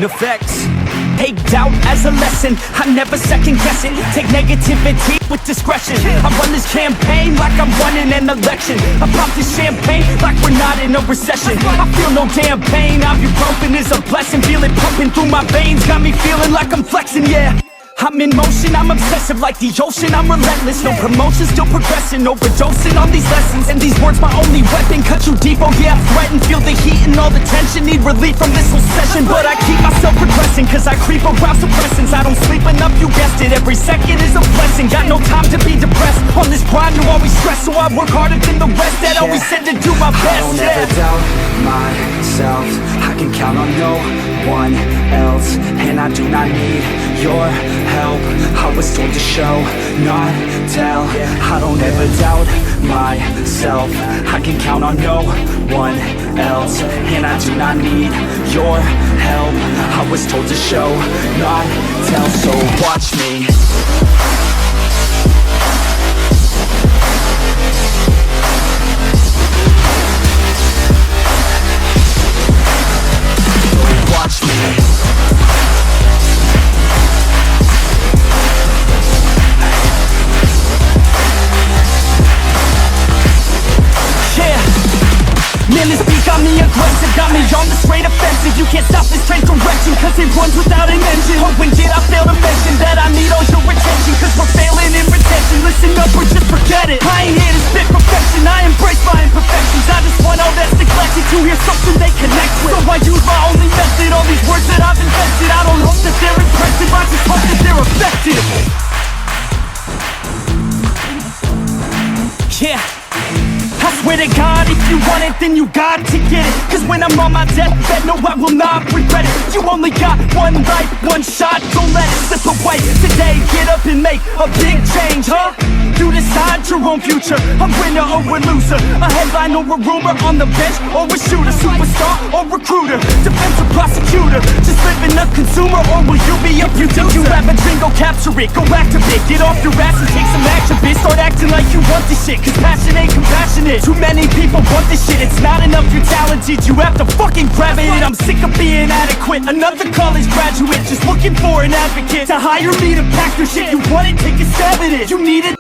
effects. Take doubt as a lesson, I never second guess it. Take negativity with discretion. I run this campaign like I'm running an election. I pop this champagne like we're not in a recession. I feel no damn pain, ibuprofen is a blessing. Feel it pumping through my veins, got me feeling like I'm flexing, yeah. I'm in motion, I'm obsessive like the ocean, I'm relentless. No promotion, still progressing, overdosing on these lessons. And these words my only weapon, cut you deep, oh yeah, I threaten. Feel the heat and all the tension, need relief from this whole session. But I keep myself progressing, cause I creep around suppressants. I don't sleep enough, you guessed it, every second is a blessing. Got no time to be depressed, on this grind you always stress. So I work harder than the rest, that always said to do my best. I don't ever doubt myself, I can count on no one else. And I do not need your help, I was told to show, not tell. I don't ever doubt myself, I can count on no one else. And I do not need your help, I was told to show, not tell. So watch me. Watch me. Man, this beat got me aggressive, got me on the straight offensive. You can't stop this train correction, cause it runs without an engine. Oh, when did I fail to mention that I need all your attention? Cause we're failing in retention, listen up or just forget it. I ain't here to spit perfection, I embrace my imperfections. I just want all that's neglected to hear something they connect with. So I use my only method, all these words that I've invested. I don't hope that they're impressive, I just hope that they're effective. Yeah, I swear to God, if you want it, then you got to get it. Cause when I'm on my deathbed, no, I will not regret it. You only got one life, one shot, don't let it slip away. Today, get up and make a big change, huh? You decide your own future, a winner or a loser, a headline or a rumor, on the bench or a shooter, superstar or recruiter, defensive prosecutor, just living a consumer, or will you be a producer? You have a dream, go capture it, go activate, get off your ass and take some action, bitch. Start acting like you want this shit, cause passion ain't compassionate. Too many people want this shit, it's not enough you're talented, you have to fucking grab it. I'm sick of being adequate, another college graduate, just looking for an advocate to hire me to pack your shit. You want it, take a stab at it, you need it.